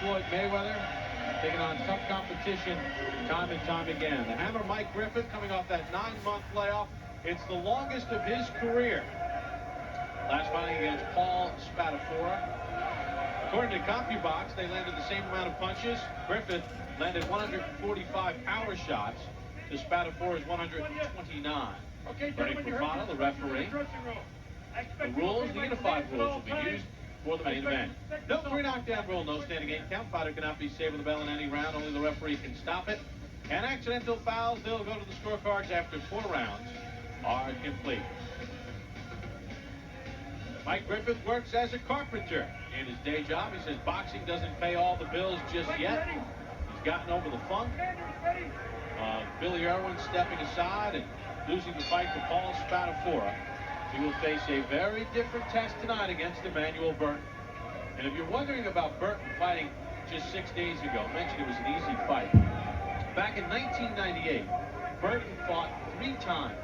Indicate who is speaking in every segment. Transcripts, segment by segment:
Speaker 1: Floyd Mayweather, taking on tough competition time and time again. The Hammer Mike Griffith coming off that 9-month layoff. It's the longest of his career. Last fighting against Paul Spadafora. According to CompuBox, they landed the same amount of punches. Griffith landed 145 power shots to Spadafora's 129.
Speaker 2: Okay,
Speaker 1: Bernie Profano, the referee. The rules, the unified rules will be used for the main event. No 3 knockdown rule, no standing 8 count. Fighter cannot be saved with the bell in any round. Only the referee can stop it. And accidental fouls, they'll go to the scorecards after 4 rounds are complete. Mike Griffith works as a carpenter in his day job. He says boxing doesn't pay all the bills just yet. He's gotten over the funk. Billy Irwin stepping aside and losing the fight to Paul Spadafora. He will face a very different test tonight against Emanuel Burton. And if you're wondering about Burton fighting just 6 days ago, I mentioned it was an easy fight. Back in 1998, Burton fought 3 times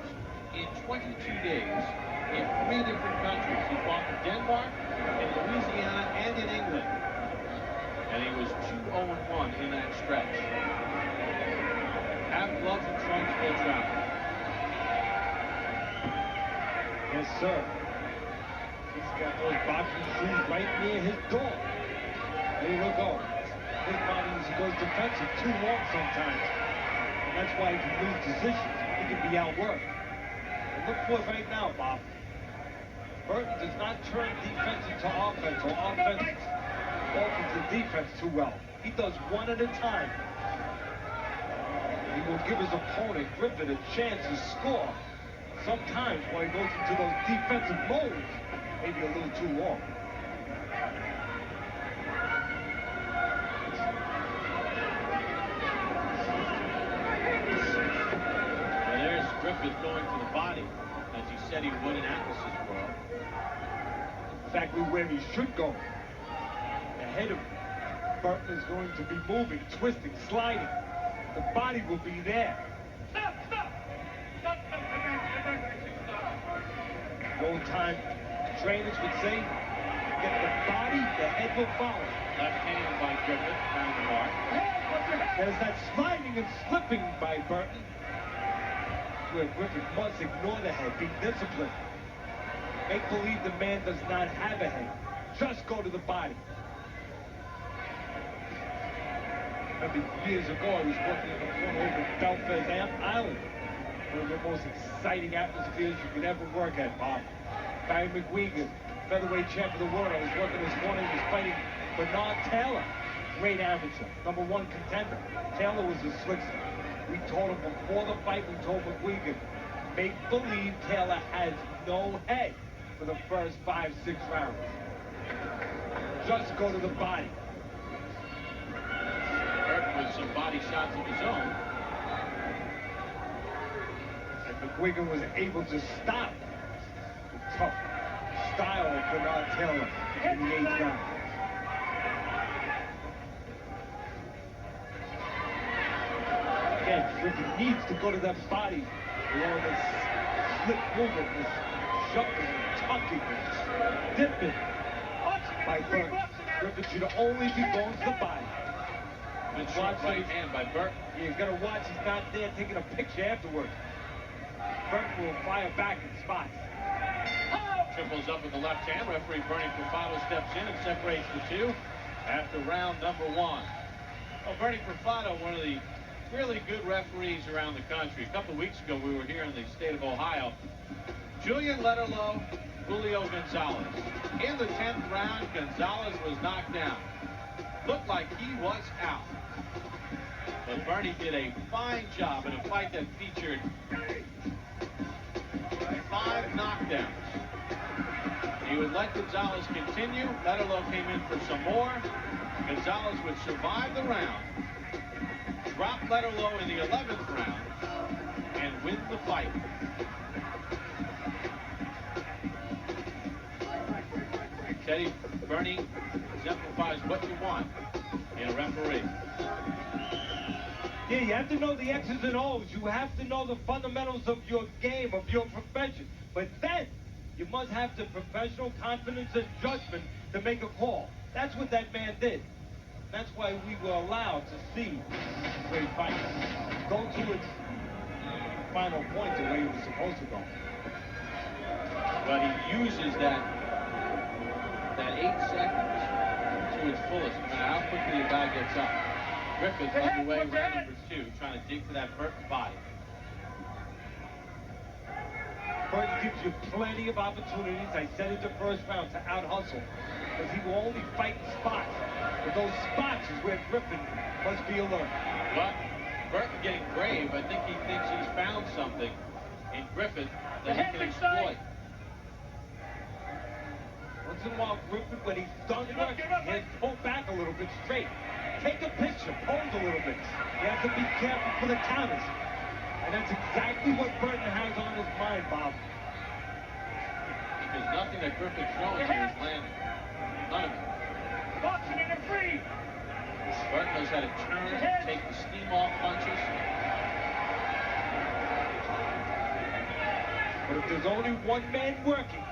Speaker 1: in 22 days in 3 different countries. He fought in Denmark, in Louisiana, and in England. And he was 2-0-1 in that stretch. Have gloves and trunks, will travel.
Speaker 2: Yes, sir. He's got those boxing shoes right near his door. There you go. His body goes defensive too long sometimes. And that's why he can lose decisions. He can be outworked. And look for it right now, Bob. Burton does not turn defense into offense or offense to defense too well. He does one at a time. He will give his opponent, Griffith, a chance to score. Sometimes when he goes into those defensive modes, maybe a little too long.
Speaker 1: Well, there's Griffith going to the body, as he said he would in Atlas's world.
Speaker 2: Exactly where he should go. Ahead of him. Burton is going to be moving, twisting, sliding. The body will be there. Old-time trainers would say, get the body, the head will follow.
Speaker 1: Left hand by Griffith, found the mark.
Speaker 2: There's that sliding and slipping by Burton, where Griffith must ignore the head, be disciplined. Make believe the man does not have a head. Just go to the body. Remember years ago, I was working in the corner over at Belfast Island. One of the most exciting atmospheres you could ever work at, Bob. Barry McGuigan, featherweight champ of the world. I was working this morning, he was fighting Bernard Taylor, great amateur, #1 contender. Taylor was a slickster. We told him before the fight, we told McGuigan, make believe Taylor has no head for the first 5-6 rounds. Just go to the body.
Speaker 1: Burton with some body shots of his own.
Speaker 2: And McGuigan was able to stop the tough style of Bernard Taylor in the 8th round. Again, Griffith needs to go to that body with all this slip movement, this shuffling, tucking, and dipping by Burton. Griffith should only be going to the body.
Speaker 1: Good shot right hand by Burton.
Speaker 2: Yeah, he's got to watch he's not there taking a picture afterwards. Burton will fire back in spots.
Speaker 1: Triples up with the left hand. Referee Bernie Profano steps in and separates the two after round number 1. Well, Bernie Profano, one of the really good referees around the country. A couple of weeks ago, we were here in the state of Ohio. Julian Letterlow, Julio Gonzalez. In the 10th round, Gonzalez was knocked down. Looked like he was out. But Bernie did a fine job in a fight that featured 5 knockdowns. He would let Gonzalez continue. Letterlow came in for some more. Gonzalez would survive the round, drop Letterlow in the 11th round, and win the fight. Teddy, Bernie exemplifies what you want in a referee.
Speaker 2: Yeah, you have to know the X's and O's. You have to know the fundamentals of your game, of your profession. But then, you must have the professional confidence and judgment to make a call. That's what that man did. That's why we were allowed to see great fights go to its final point the way it was supposed to go.
Speaker 1: Well, he uses that 8 seconds to its fullest, no matter how quickly the guy gets up. Griffith underway, round number 2, trying to dig for that Burton body.
Speaker 2: Burton gives you plenty of opportunities. I said it the first round, to out-hustle, because he will only fight in spots. But those spots is where Griffith must be alert.
Speaker 1: Well, Burton getting brave. I think he thinks he's found something in Griffith that he can exploit.
Speaker 2: Once in a while, Griffith, when he's done work, he pull back a little bit straight. Take a picture, pose a little bit. You have to be careful for the counters. And that's exactly what Burton has on his mind, Bob.
Speaker 1: Because nothing that Griffith's showing here is landing. None of it.
Speaker 3: Boxing in a free.
Speaker 1: Burton knows how to turn, take the steam off punches.
Speaker 2: But if there's only one man working,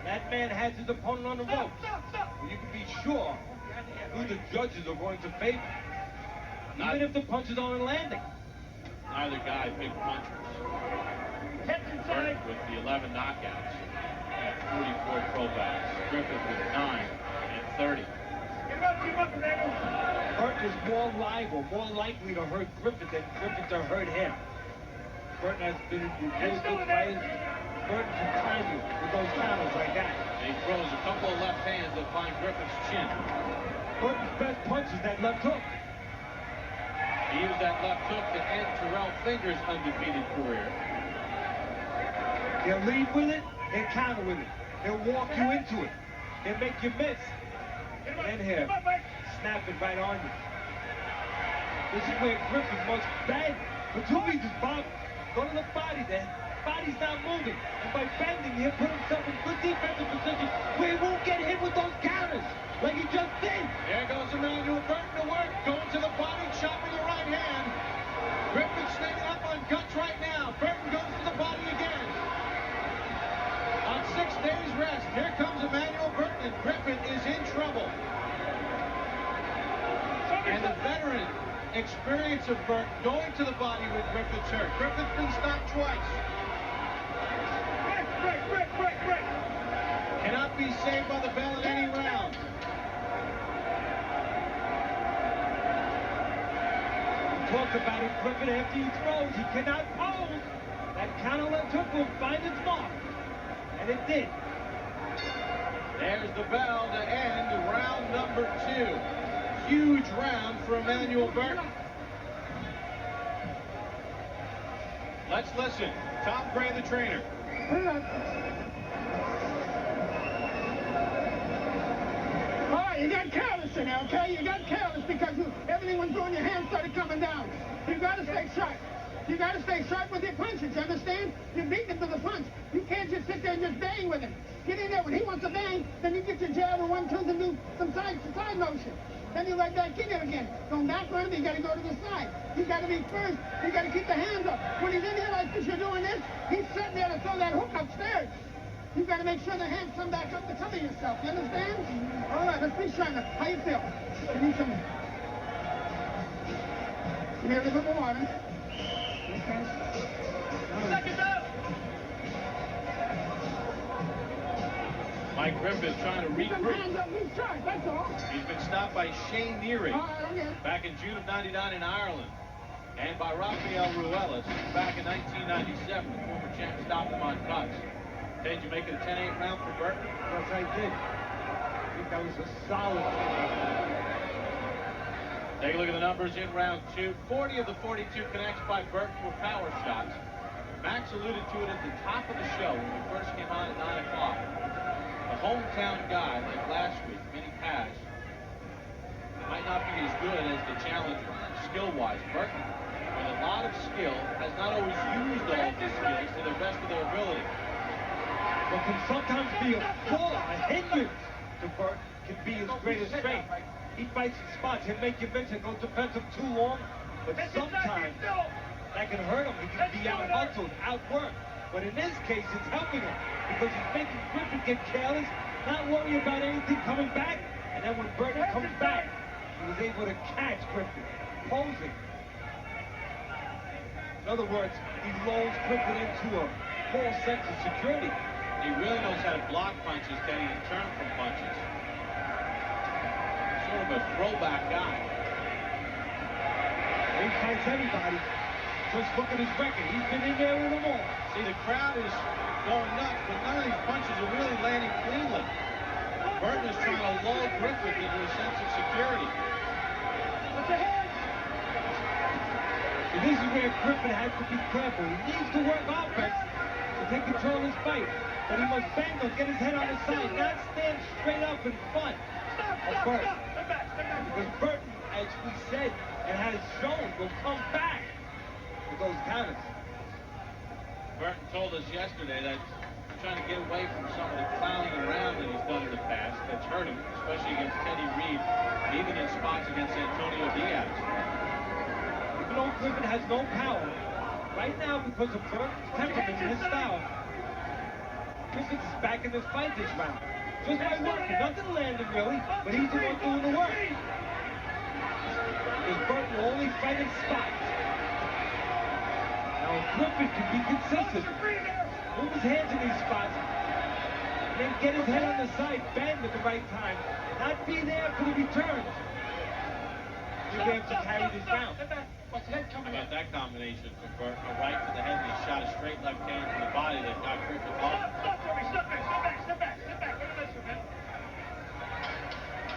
Speaker 2: that man has his opponent on the ropes, well, you can be sure who the judges are going to favor. Even if the punches aren't landing.
Speaker 1: Neither guy big punchers. Burton with the 11 knockouts and 44 pro bouts. Griffith with 9 and 30.
Speaker 2: Burton is more liable, more likely to hurt Griffith than Griffith to hurt him. Burton has been with really good fighters. Burton can time you with those counters like that.
Speaker 1: And he throws a couple of left hands that find Griffith's chin.
Speaker 2: Burton's best punch is that left hook.
Speaker 1: He used that left hook to end Terrell Finger's undefeated career.
Speaker 2: He'll lead with it, he'll counter with it. He'll walk you into it. He'll make you miss. And then he'll snap it right on you. This is where Griffith must bend. For 2 reasons, Bob. Go to the body then. Body's not moving. And by bending, he'll put himself in good defensive position where he won't get hit with those counters like he just did.
Speaker 1: There goes Emanuel Burton to work. Going to the body, chopping the right hand. Griffith standing up on guts right now. Burton goes to the body again. On 6 days rest, here comes Emanuel Burton, and Griffith is in trouble. And the veteran experience of Burton going to the body with Griffith's hurt. Griffith's been stopped twice.
Speaker 3: Break.
Speaker 1: Cannot be saved by the bell in any round.
Speaker 2: Talk about it, Griffith, after he throws, he cannot pose. That counter left hook will find its mark. And it did.
Speaker 1: There's the bell to end round number 2. Huge round for Emanuel Burton. Let's listen. Tom Gray, the trainer.
Speaker 3: All right, you got careless in there, okay? You got careless because everything was going, your hands started coming down. You got to stay sharp. You got to stay sharp with your punches, you understand? You beat him to the punch. You can't just sit there and just bang with him. Get in there. When he wants to bang, then you get your jab and 1-2s and do some side motion. Then you right back in there again. Going back on him, you got to go to the side. You got to be first. You got to keep the hands up. When he's in here like this, you're doing this, he's sitting there to throw that hook upstairs. You got to make sure the hands come back up to cover yourself. You understand? All right, let's be sharp. How you feel? You need some... You need a little bit more water. Okay. Second up!
Speaker 1: Mike Griffith trying to regroup.
Speaker 3: Hands up, be sharp, that's all.
Speaker 1: He's been stopped by Shane Neary
Speaker 3: Okay.
Speaker 1: back in June of '99 in Ireland, and by Rafael Ruelas back in 1997. The former champ stopped him on cuts. Did you make it a 10-8 round for Burton?
Speaker 2: Yes, I did. I think that was a solid.
Speaker 1: Take a look at the numbers in round 2. 40 of the 42 connects by Burton were power shots. Max alluded to it at the top of the show when we first came on at 9 o'clock. A hometown guy like last week, Minnie Paz, might not be as good as the challenger, skill-wise. Burton, with a lot of skill, has not always used all of his skills to the best of their ability.
Speaker 2: But can sometimes be a flaw, a hindrance to Burton, can be his greatest strength. He fights in spots, he'll make you miss and go defensive too long, but sometimes that can hurt him. He can be out-hustled, outworked. But in this case, it's helping him because he's making Griffith get careless, not worry about anything coming back, And then when Burton comes back, he was able to catch Griffith, posing. In other words, he lulls Griffith into a false sense of security.
Speaker 1: He really knows how to block punches, Teddy, and turn from punches. Sort of a throwback guy.
Speaker 2: He fights anybody. Just look at his record. He's been in there with them all.
Speaker 1: See, the crowd is going nuts, but none of these punches are really landing cleanly. Burton is trying to lull Griffith into a sense of security.
Speaker 3: Put your hands.
Speaker 2: So this is where Griffith has to be careful. He needs to work offense to take control of his fight. But he must bang them, get his head on his side, not stand straight up in front of Burton. Because Burton, as we said and has shown, will come back with those counters.
Speaker 1: Burton told us yesterday that he's trying to get away from some of the clowning around that he's done in the past that's hurt him, especially against Teddy Reed, and even in spots against Antonio Diaz.
Speaker 2: Even though Griffith has no power, right now, because of Burton's temperament and his style, Griffith is back in this fight this round. Just by working, nothing landing really, but he's the one doing the work. Because Burton will only fight in spots. Now, Griffith can be consistent, move his hands in these spots, and then get his head on the side, bang at the right time, not be there for the returns. He'll be able to carry this round.
Speaker 3: What's head coming
Speaker 1: How
Speaker 3: in?
Speaker 1: about that combination from Burton? A right to the head and a shot, a straight left hand to the body that got Griffith off.
Speaker 3: Step back. What is this, man?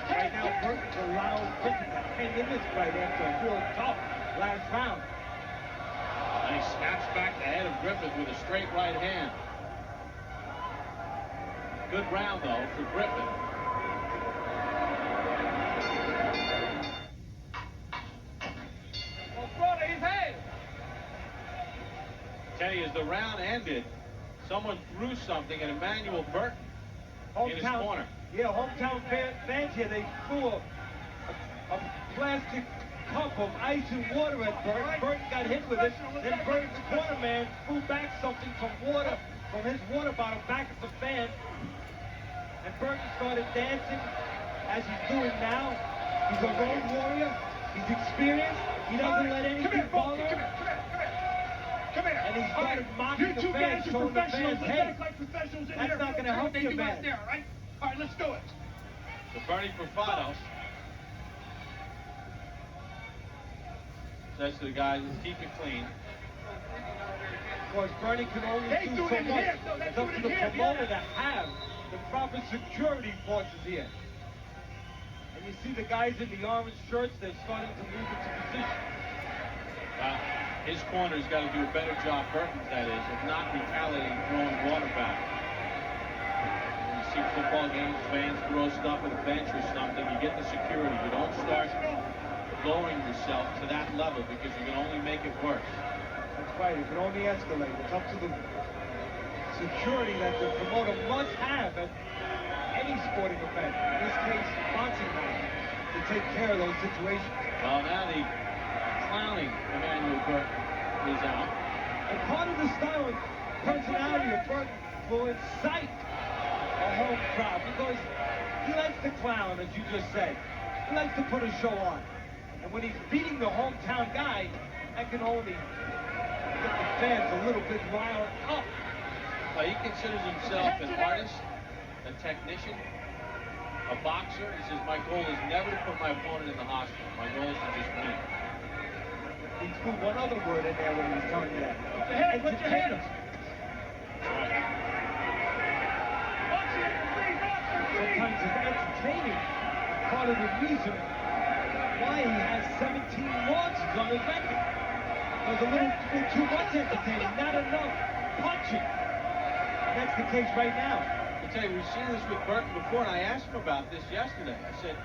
Speaker 2: Right now, Burton's allowing Griffith to hang in this fight after a real tough last round.
Speaker 1: And he snaps back the head of Griffith with a straight right hand. Good round, though, for Griffith. Teddy, as the round ended, someone threw something at Emanuel Burton in his corner.
Speaker 2: Yeah, hometown fans here, they threw a plastic cup of ice and water at Burton. Burton got hit with it. Then Burton's corner man threw back something from his water bottle back at the fan. And Burton started dancing as he's doing now. He's a road warrior. He's experienced. He doesn't let anything bother him.
Speaker 3: Come here.
Speaker 2: And he started mocking the fans, showing the fans, hey, that's not going to help you, man.
Speaker 3: All right, let's do it.
Speaker 1: So Bernie Bravado says to the guys, keep it clean.
Speaker 2: Of course, Bernie can only do so much. It's up to the promoter to have the proper security forces here. And you see the guys in the orange shirts, they're starting to move into position.
Speaker 1: His corner's got to do a better job, Burton's that is, of not retaliating, throwing water back. When you see football games, fans throw stuff at the bench or something, you get the security. You don't start lowering yourself to that level because you can only make it worse.
Speaker 2: That's right, it can only escalate. It's up to the security that the promoter must have at any sporting event, in this case, boxing match, to take care of those situations.
Speaker 1: Well, now the clowning Emanuel Burton is out.
Speaker 2: And part of the style and personality of Burton will incite a home crowd because he likes to clown, as you just said. He likes to put a show on. And when he's beating the hometown guy, that can only get the fans a little bit riled up.
Speaker 1: Well, he considers himself an artist, a technician, a boxer. He says, my goal is never to put my opponent in the hospital. My goal is to just win.
Speaker 2: He threw one other word in there when he was telling you that.
Speaker 3: Put your hands.
Speaker 2: Sometimes it's entertaining. Part of the reason why he has 17 losses on his record. There's a little too much entertaining, not enough punching. And that's the case right now.
Speaker 1: I tell you, we've seen this with Burton before, and I asked him about this yesterday. I said,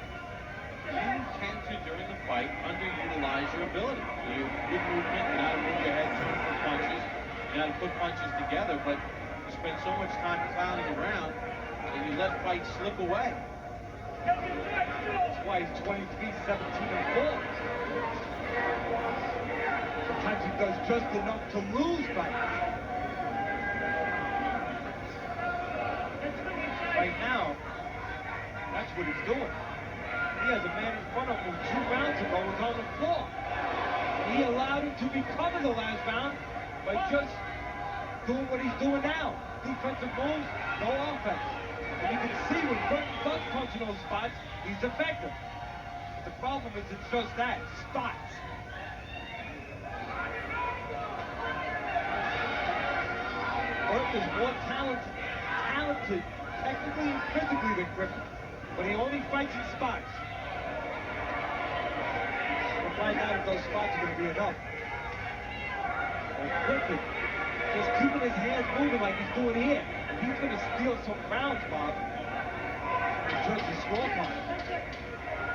Speaker 1: you tend to, during the fight, underutilize your ability. You have good movement, you know how to move your head, turn for punches, you know how to put punches together, but you spend so much time clowning around that you let fights slip away.
Speaker 2: That's why he's 23, 17, and 4. Sometimes he does just enough to lose fights. Right now, that's what he's doing. he has a man in front of him 2 rounds ago was on the floor. And he allowed him to recover the last round by just doing what he's doing now. Defensive moves, no offense. And you can see when Burton does punch in those spots, he's effective. But the problem is it's just that, spots. Burton is more talented technically and physically than Griffith, but he only fights in spots. We'll find out if those spots are going to be enough. And Griffith just keeping his hands moving like he's doing here. If he's going to steal some rounds, Bob, and judge the scorecard,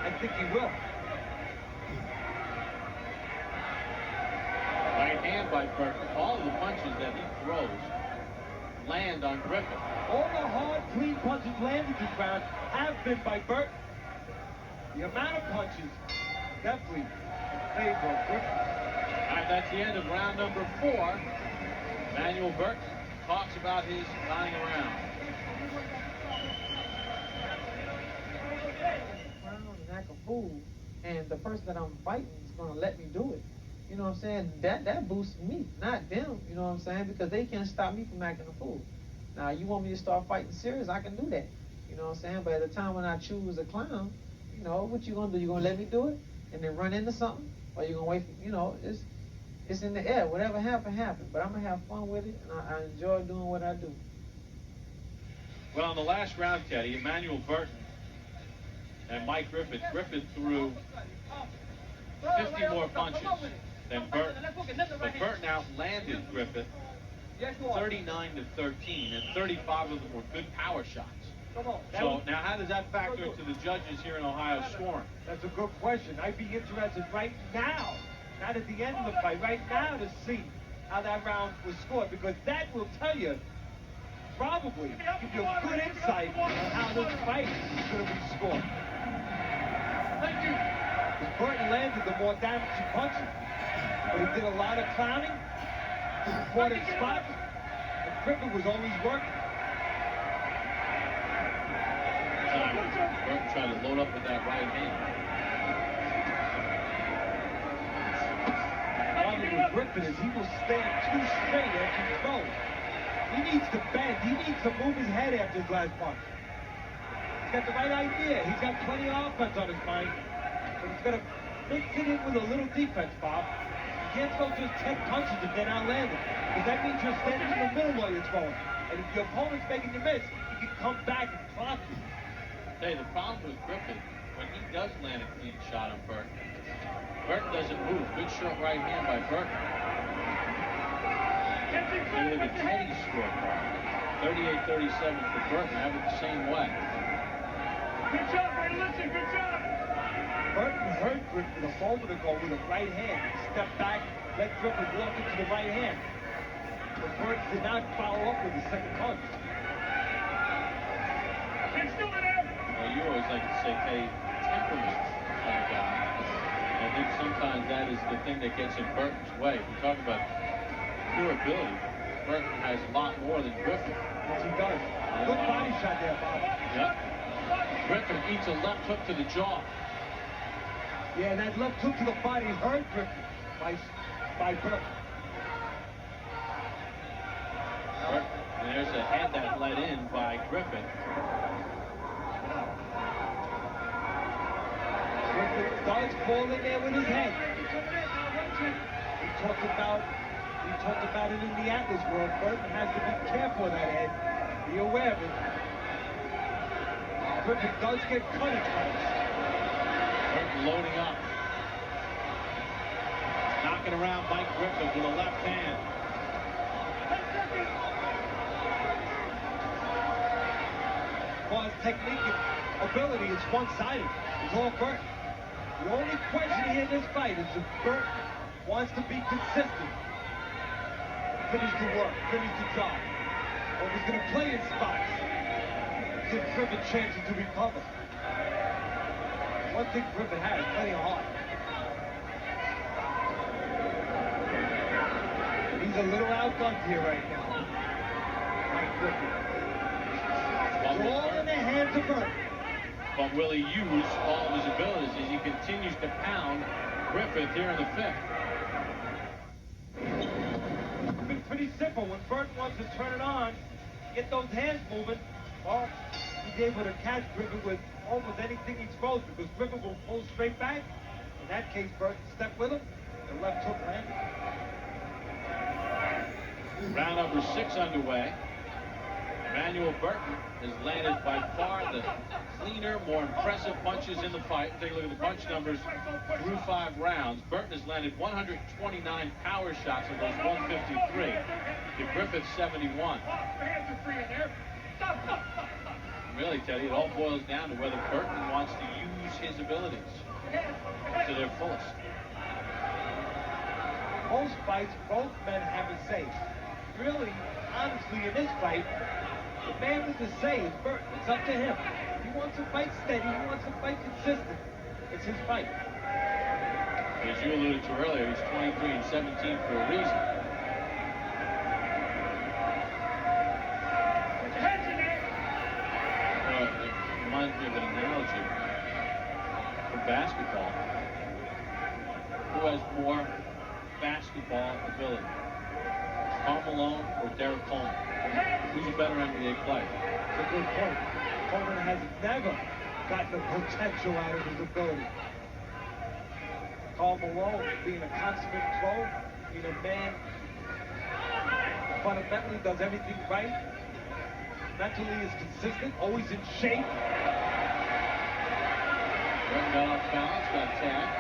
Speaker 2: I think he will.
Speaker 1: Right hand by Burton. All of the punches that he throws land on Griffith.
Speaker 2: All the hard, clean punches landed this round have been by Burton. The amount of punches definitely in favor of Griffith.
Speaker 1: All right, that's the end of round number 4. Emanuel Burton talks about his dying around.
Speaker 4: And act a fool, and the person that I'm fighting is going to let me do it. You know what I'm saying? That boosts me, not them. You know what I'm saying? Because they can't stop me from acting a fool. Now, you want me to start fighting serious, I can do that. You know what I'm saying? But at the time when I choose a clown, you know, what you going to do? You going to let me do it and then run into something? Or you going to wait for, you know, it's in the air. Whatever happened, happened. But I'm going to have fun with it, and I enjoy doing what I do.
Speaker 1: Well, in the last round, Teddy, Emanuel Burton and Mike Griffith. Griffith threw 50 more punches than Burton. But Burton outlanded Griffith 39 to 13, and 35 of them were good power shots. So now how does that factor into the judges here in Ohio scoring?
Speaker 2: That's a good question. I'd be interested right now, not at the end of the fight, right now to see how that round was scored, because that will tell you, probably give you a good insight on how this fight is going to be scored. Thank you. Burton landed the more damaging punches, but he did a lot of clowning, important spots, and Griffith was always working.
Speaker 1: Burton tried to load up with that right hand.
Speaker 2: The problem with Griffith is he will stand too straight after he throws. He needs to bend. He needs to move his head after his last punch. He's got the right idea. He's got plenty of offense on his mind, but he's got to mix it in with a little defense, Bob. You can't throw just 10 punches and then outland it, because that means you're standing in the middle while you're throwing. And if your opponent's making you miss, he can come back and clock you.
Speaker 1: Hey, the problem with Griffith, when he does land a clean shot on Burton, Burton doesn't move. Good short right hand by Burton. You look at Teddy's scorecard. 38-37 for Burton. Have it the same way.
Speaker 3: Good job, Ray. Listen, good job.
Speaker 2: Burton hurt Griffith a moment ago with a right hand. He stepped back, let Griffith walk into the right hand. But Burton did not follow up with the second punch.
Speaker 1: Well, you always like to say, hey, temperament of a guy. I think sometimes that is the thing that gets in Burton's way. We talk about pure ability. Burton has a lot more than Griffith.
Speaker 2: Yes, he does. Good body shot there, Bob.
Speaker 1: Yep. Griffith eats a left hook to the jaw.
Speaker 2: Yeah, and that left hook to the body hurt Griffith by Burton.
Speaker 1: And there's a head that let in by Griffith.
Speaker 2: Griffith does fall in there with his head. We talked about it in the Atlas world. Burton has to be careful of that head. Be aware of it. Griffith does get cut at times.
Speaker 1: Burton loading up. Knocking around Mike Griffith with a left hand.
Speaker 2: Well, his technique and ability is one-sided. It's all Burton. The only question here in this fight is if Burton wants to be consistent, finish the work, finish the job, or if he's going to play in spots, give Griffith chances to recover. One thing Griffith has, plenty of heart. He's a little outgunned here right now. Mike Griffith. It's all in the hands of Burton.
Speaker 1: But will he use all of his abilities as he continues to pound Griffith here in the fifth?
Speaker 2: It's been pretty simple. When Burton wants to turn it on, get those hands moving, well, he's able to catch Griffith with almost anything he throws because Griffith will pull straight back. In that case, Burton stepped with him. The left hook landed.
Speaker 1: Round number 6 underway. Emanuel Burton has landed by far the cleaner, more impressive punches in the fight. Take a look at the punch numbers through 5 rounds. Burton has landed 129 power shots of those 153 to Griffith 71. Really, Teddy, it all boils down to whether Burton wants to use his abilities to their fullest.
Speaker 2: Most fights, both men have a say. Really, honestly, in this fight, the man with the say is Burton. It's up to him. He wants to fight steady. He wants to fight consistent. It's his fight.
Speaker 1: As you alluded to earlier, he's 23-17 for a reason. It reminds me of an analogy from basketball. Who has more basketball ability? Karl Malone or Derek Coleman? Who's a better NBA player?
Speaker 2: It's a good point. Coleman has never gotten the potential out of his ability. Karl Malone being a consummate thrower, being a man fundamentally does everything right, mentally is consistent, always in shape.
Speaker 1: Burton got off balance, got tagged.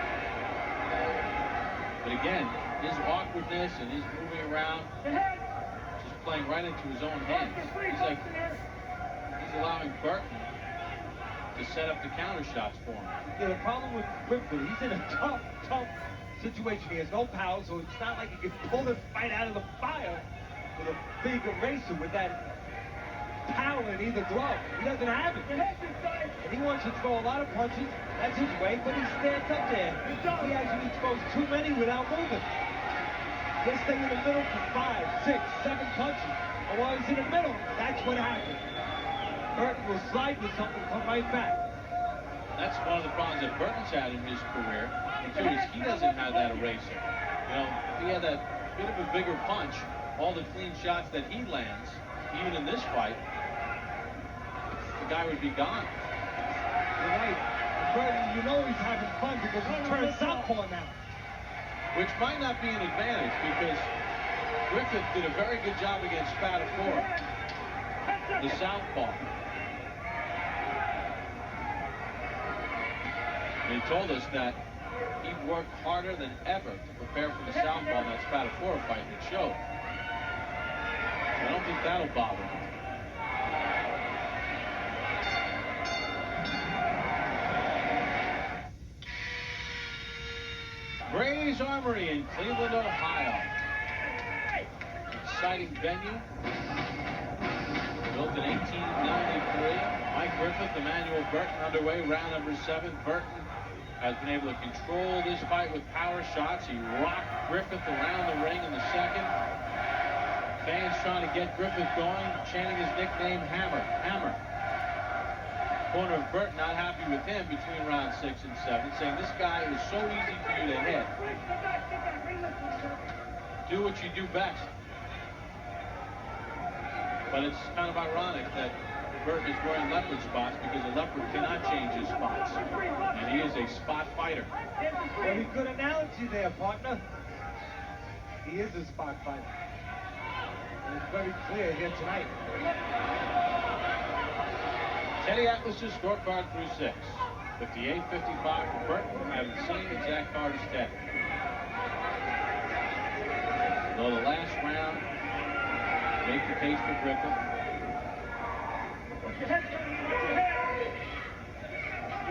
Speaker 1: But again, his awkwardness and his moving around, just playing right into his own hands. He's allowing Burton to set up the counter shots for him.
Speaker 2: Yeah, the problem with Griffith, he's in a tough situation. He has no power, so it's not like he can pull this fight out of the fire with a big eraser with that power in either glove. He doesn't have it. And he wants to throw a lot of punches. That's his way, but he stands up there. He actually throws too many without moving. He'll stay in the middle for 5, 6, 7 punches. And while he's in the middle, that's what happens. Burton will slide with something and come right back.
Speaker 1: That's one of the problems that Burton's had in his career, too, is he doesn't have that eraser. You know, if he had that bit of a bigger punch, all the clean shots that he lands, even in this fight, the guy would be gone.
Speaker 2: You're right. Burton, you know he's having fun because he turns southpaw now.
Speaker 1: Which might not be an advantage because Griffith did a very good job against Spatafora, the southpaw. And he told us that he worked harder than ever to prepare for the southpaw in that Spatafora fight, and it showed. I don't think that'll bother him. Gray's Armory in Cleveland, Ohio. Exciting venue. Built in 1893. Mike Griffith, Emanuel Burton underway. Round number 7. Burton has been able to control this fight with power shots. He rocked Griffith around the ring in the second. Fans trying to get Griffith going, chanting his nickname, Hammer, Hammer. Corner of Burton not happy with him between rounds 6 and 7, saying this guy is so easy for you to hit. Do what you do best. But it's kind of ironic that Burton is wearing leopard spots because a leopard cannot change his spots. And he is a spot fighter.
Speaker 2: Very good analogy there, partner. He is a spot fighter. And it's very clear here tonight.
Speaker 1: Teddy Atlas's scorecard through 6. 58-55 for Burton. I have the same exact card as Teddy. Though the last round, make the case for Griffith.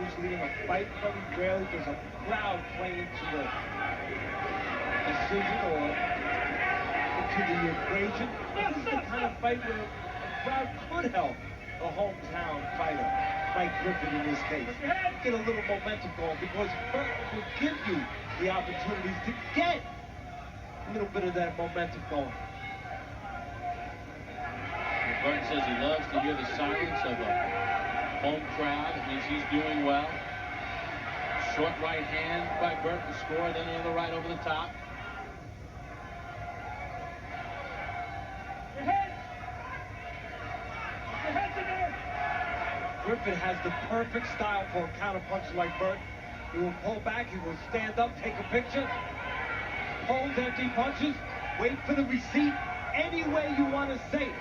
Speaker 2: Usually in a fight, very rarely does a crowd play into the decision or into the equation. This is the kind of fight where a crowd could help a hometown fighter, Mike Griffith in this case. Get a little momentum going because Burton will give you the opportunities to get a little bit of that momentum going.
Speaker 1: Burton says he loves to hear the silence of a Home crowd, it means he's doing well. Short right hand by Burton to score, then another right over the top.
Speaker 3: Your head! Your head's in there!
Speaker 2: Griffith has the perfect style for a counterpuncher like Burton. He will pull back, he will stand up, take a picture, hold empty punches, wait for the receipt, any way you want to say it.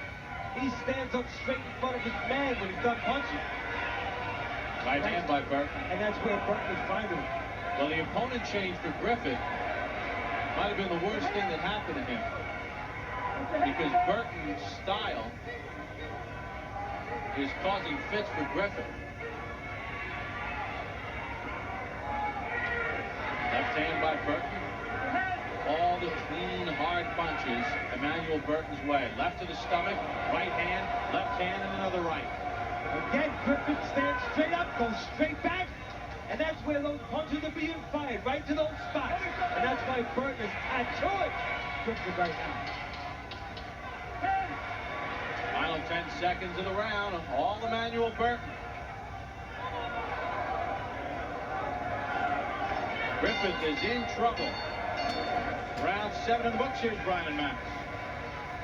Speaker 2: He stands up straight in front of his man when he's done punching.
Speaker 1: Right hand by Burton.
Speaker 2: And that's where Burton is finding him.
Speaker 1: Well, the opponent change for Griffith might have been the worst thing that happened to him, because Burton's style is causing fits for Griffith. Left hand by Burton. All the clean, hard punches Emanuel Burton's way. Left to the stomach, right hand, left hand, and another right.
Speaker 2: Again, Griffith stands straight up, goes straight back, and that's where those punches are being fired, right to those spots. And that's why Burton is tattooing Griffith right now.
Speaker 1: Final 10 seconds of the round, all Emanuel Burton. Griffith is in trouble. Round 7 in the books. Here's Brian and Max.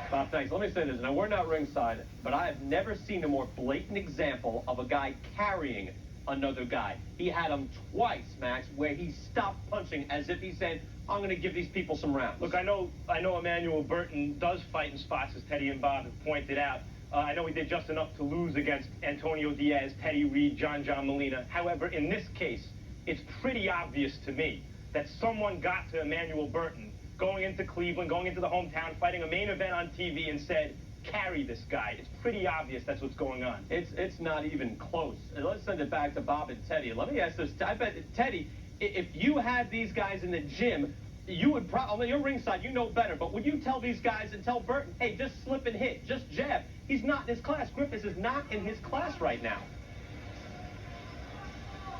Speaker 5: Bob, thanks. Let me say this. Now, we're not ringside, but I have never seen a more blatant example of a guy carrying another guy. He had him twice, Max, where he stopped punching as if he's saying, I'm going to give these people some rounds.
Speaker 6: Look, I know Emanuel Burton does fight in spots, as Teddy and Bob have pointed out. I know he did just enough to lose against Antonio Diaz, Teddy Reed, John Molina. However, in this case, it's pretty obvious to me that someone got to Emanuel Burton going into Cleveland, going into the hometown, fighting a main event on TV, and said, carry this guy. It's pretty obvious that's what's going on.
Speaker 5: It's not even close. And let's send it back to Bob and Teddy. Let me ask this. I bet, Teddy, if you had these guys in the gym, you would probably, you're ringside, you know better, but would you tell these guys and tell Burton, hey, just slip and hit, just jab? He's not in his class. Griffith is not in his class right now.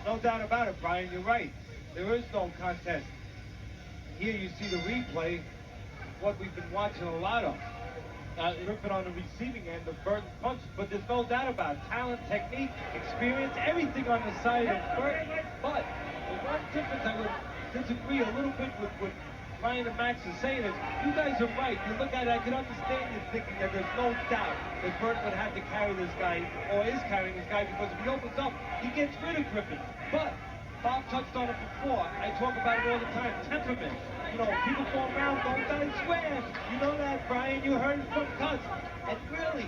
Speaker 2: No doubt about it, Brian. You're right. There is no contest. Here you see the replay, what we've been watching a lot of. Griffith on the receiving end of Burton's punches, but there's no doubt about it. Talent, technique, experience, everything on the side of Burton. But the one difference I would disagree a little bit with what Brian and Max are saying is, you guys are right. You look at it, I can understand you thinking that there's no doubt that Burton would have to carry this guy, or is carrying this guy, because if he opens up, he gets rid of Griffith. But Bob touched on it before. I talk about it all the time. Temperament. You know, people fall around, don't die swear. You know that, Brian. You heard it from Cuz. And really,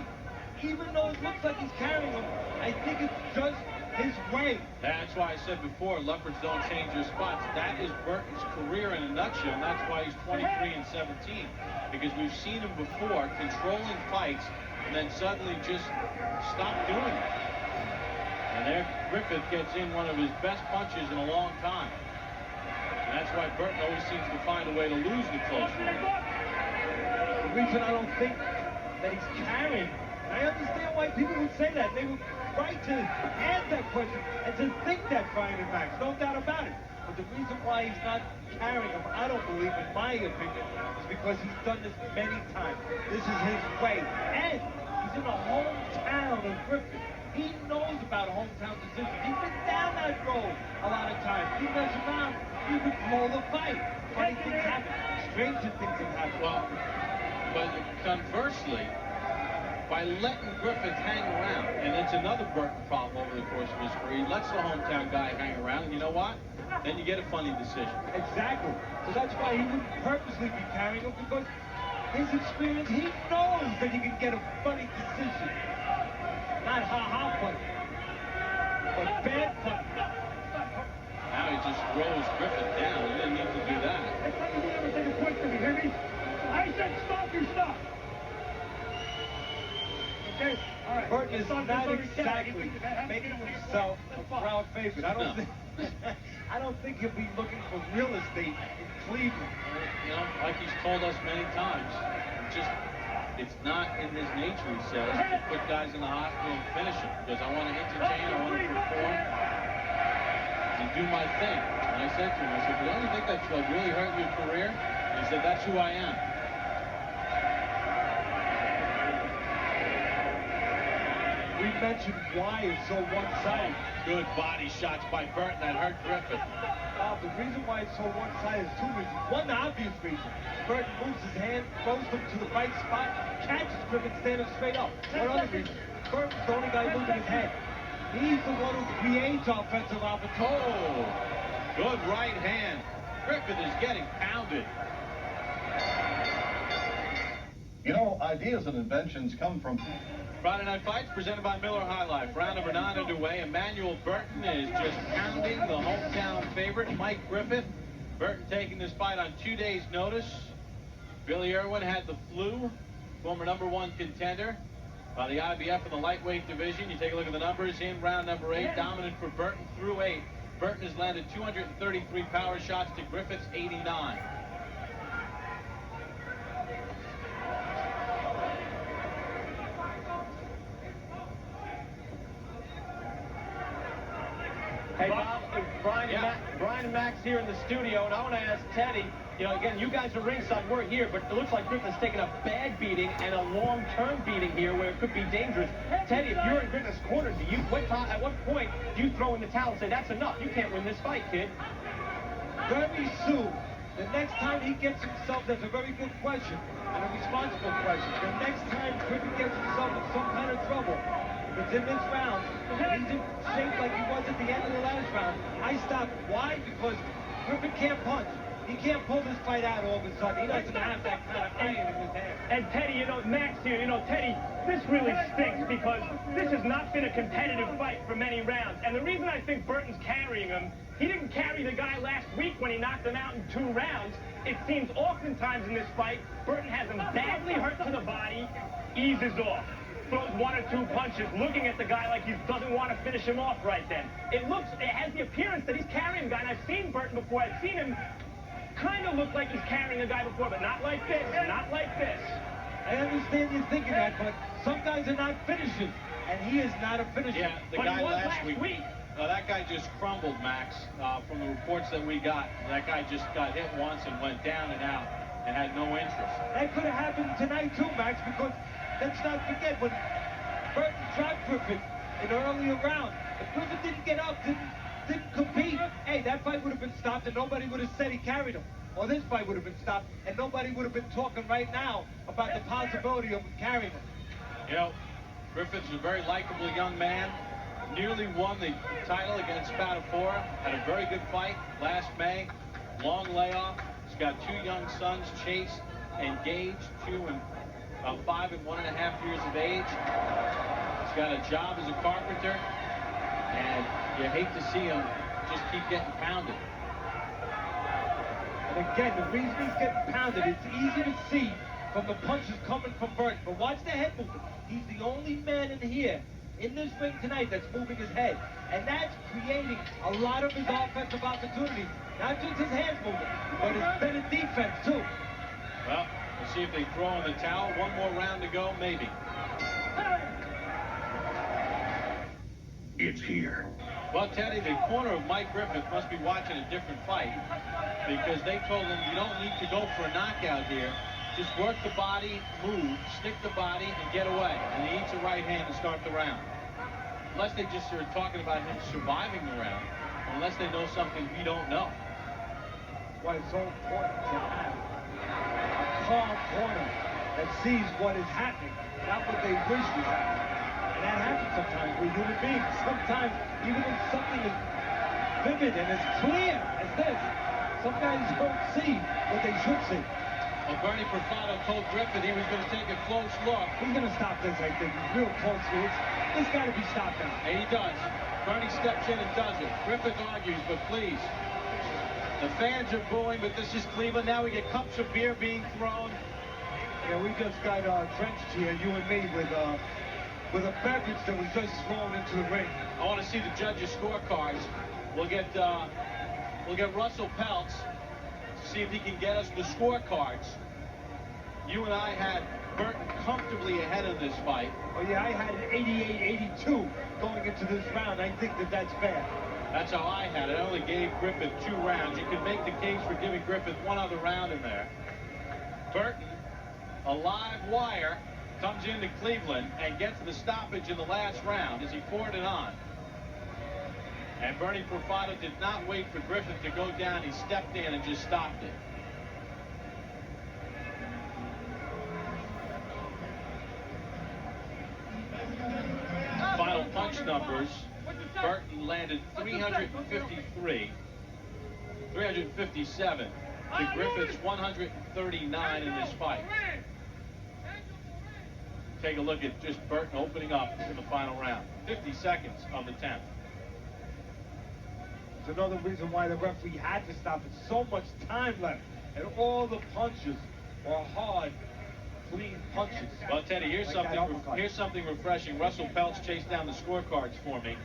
Speaker 2: even though it looks like he's carrying him, I think it's just his way.
Speaker 1: That's why I said before, leopards don't change their spots. That is Burton's career in a nutshell, and that's why he's 23 and 17. Because we've seen him before controlling fights and then suddenly just stop doing it. And there Griffith gets in one of his best punches in a long time. And that's why Burton always seems to find a way to lose the close one.
Speaker 2: The reason I don't think that he's carrying, and I understand why people would say that. They would right to add that question and to think that, Brian and Max, no doubt about it. But the reason why he's not carrying him, I don't believe, in my opinion, is because he's done this many times. This is his way. And he's in the hometown of Griffith. He knows about hometown decisions. He's been down that road a lot of times. He mess around, you could blow the fight. Funny things happen. Stranger things have happened.
Speaker 1: Well, but conversely, by letting Griffith hang around, and it's another Burton problem over the course of his career, he lets the hometown guy hang around, and you know what? Then you get a funny decision.
Speaker 2: Exactly. So that's why he wouldn't purposely be carrying him, because his experience, he knows that he can get a funny decision. Not ha-ha funny, but bad funny.
Speaker 1: Now he just throws Griffith down. He didn't need to do that.
Speaker 3: I thought you would never take a point from me, hear me? I said stop, you stop. Okay, all right.
Speaker 2: Burton is not exactly making himself a crowd favorite. I don't think he'll be looking for real estate in Cleveland.
Speaker 1: You know, like he's told us many times, it's not in his nature, he says, to put guys in the hospital and finish them, because I want to entertain, I want to perform, and do my thing. And I said to him, I said, but don't you think that will really hurt your career? And he said, that's who I am.
Speaker 2: We've mention why it's so one-sided.
Speaker 1: Good body shots by Burton that hurt Griffith.
Speaker 2: The reason why it's so one-sided is two reasons. One obvious reason. Burton moves his hand, throws him to the right spot, catches Griffith standing straight up. One other reason. Burton's the only guy moving his head. He's the one who creates offensive opportunity.
Speaker 1: Oh, good right hand. Griffith is getting pounded.
Speaker 7: You know, ideas and inventions come from...
Speaker 1: Friday Night Fights presented by Miller High Life. Round number 9 underway. Emanuel Burton is just pounding the hometown favorite, Mike Griffith. Burton taking this fight on 2 days' notice. Billy Irwin had the flu, former #1 contender by the IBF in the lightweight division. You take a look at the numbers in round number 8. Dominant for Burton through 8. Burton has landed 233 power shots to Griffith's 89.
Speaker 5: Hey, Bob, Brian and Max here in the studio, and I want to ask Teddy, you know, again, you guys are ringside, we're here, but it looks like Griffith's taking a bad beating and a long-term beating here where it could be dangerous. Teddy, if you're in Griffith's corner, at what point do you throw in the towel and say, that's enough, you can't win this fight, kid?
Speaker 2: Very soon, the next time he gets himself, that's a very good question, and a responsible question. The next time Griffith gets himself in some kind of trouble, if it's in this round, and he's in shape like he was at the end of the last round, I stop. Why? Because Griffith can't punch. He can't pull this fight out all of a sudden. He doesn't have that kind of iron in his hand.
Speaker 6: And Teddy, you know, Max here, you know, Teddy, this really stinks because this has not been a competitive fight for many rounds. And the reason I think Burton's carrying him, he didn't carry the guy last week when he knocked him out in 2 rounds. It seems oftentimes in this fight, Burton has him badly hurt to the body, eases off, throws 1 or 2 punches, looking at the guy like he doesn't want to finish him off right then. It has the appearance that he's carrying the guy, and I've seen Burton before. I've seen him kind of look like he's carrying a guy before, but not like this, not like this.
Speaker 2: I understand you thinking that, but some guys are not finishers, and he is not a finisher.
Speaker 1: Yeah, the
Speaker 6: But
Speaker 1: guy
Speaker 6: he was
Speaker 1: last week. That guy just crumbled, Max, from the reports that we got. That guy just got hit once and went down and out and had no interest.
Speaker 2: That could have happened tonight too, Max, because let's not forget when Burton dropped Griffith in an earlier round. If Griffith didn't get up, didn't compete, hey, that fight would have been stopped and nobody would have said he carried him. Or this fight would have been stopped and nobody would have been talking right now about the possibility of him carrying him.
Speaker 1: You know, Griffith's a very likable young man. Nearly won the title against Spadafora. Had a very good fight last May. Long layoff. He's got 2 young sons, Chase and Gage, 2 and 5 and 1.5 years of age. He's got a job as a carpenter, and you hate to see him just keep getting pounded.
Speaker 2: And again, the reason he's getting pounded, it's easy to see from the punches coming from Burton. But watch the head movement. He's the only man in here, in this ring tonight, that's moving his head. And that's creating a lot of his offensive opportunities. Not just his hands moving, but his better defense, too.
Speaker 1: Well, we'll see if they throw in the towel. 1 more round to go, maybe.
Speaker 7: It's here.
Speaker 1: Well, Teddy, the corner of Mike Griffith must be watching a different fight because they told him you don't need to go for a knockout here. Just work the body, move, stick the body, and get away. And he eats a right hand to start the round. Unless they just are talking about him surviving the round, unless they know something we don't know.
Speaker 2: Why it's so important to have a calm corner that sees what is happening, not what they wish was happening. And that happens sometimes with human beings. Sometimes, even if something is vivid and as clear as this, some guys don't see what they should see.
Speaker 1: Well, Bernie Perfado told Griffith he was going to take a close look.
Speaker 2: He's going to stop this, I think. He's real close to it. This got to be stopped now.
Speaker 1: And he does. Bernie steps in and does it. Griffith argues, but please. The fans are booing, but this is Cleveland. Now we get cups of beer being thrown.
Speaker 2: Yeah, we just got drenched here, you and me, with a beverage that was just thrown into the ring.
Speaker 1: I want to see the judges' scorecards. We'll get Russell Peltz to see if he can get us the scorecards. You and I had Burton comfortably ahead of this fight.
Speaker 2: Oh yeah, I had an 88-82 going into this round. I think that's fair.
Speaker 1: That's how I had it. I only gave Griffith 2 rounds. You could make the case for giving Griffith 1 other round in there. Burton, a live wire, comes into Cleveland and gets the stoppage in the last round as he poured it on. And Bernie Profano did not wait for Griffith to go down. He stepped in and just stopped it. Final punch numbers. Burton landed 353, 357 to Griffith's 139 in this fight. Take a look at just Burton opening up in the final round. 50 seconds of the 10th.
Speaker 2: It's another reason why the referee had to stop it. So much time left, and all the punches were hard, clean punches.
Speaker 1: Well, Teddy, here's something refreshing. Russell Peltz chased down the scorecards for me.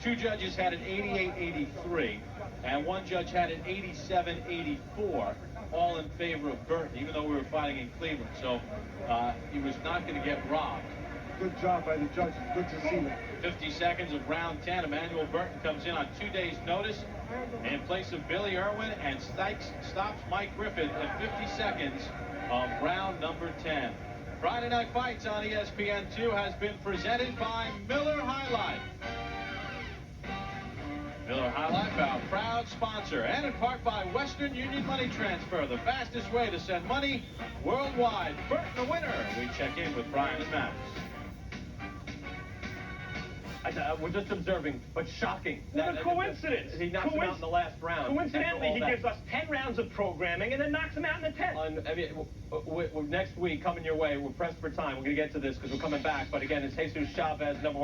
Speaker 1: 2 judges had an 88-83, and 1 judge had an 87-84, all in favor of Burton, even though we were fighting in Cleveland. So he was not going to get robbed.
Speaker 2: Good job by the judges. Good to see them.
Speaker 1: 50 seconds of round 10. Emanuel Burton comes in on 2 days' notice in place of Billy Irwin, and stops Mike Griffith at 50 seconds of round number 10. Friday Night Fights on ESPN2 has been presented by Miller High Life. Miller High Life, our proud sponsor, and in part by Western Union Money Transfer, the fastest way to send money worldwide. Burton the winner. We check in with Brian and Matt.
Speaker 5: We're just observing, but shocking.
Speaker 6: What a coincidence.
Speaker 5: He knocks him out in the last round.
Speaker 6: Coincidentally, he gives us 10 rounds of programming and then knocks him out in the 10th.
Speaker 5: I mean, next week, coming your way, we're pressed for time. We're going to get to this because we're coming back. But again, it's Jesus Chavez, #1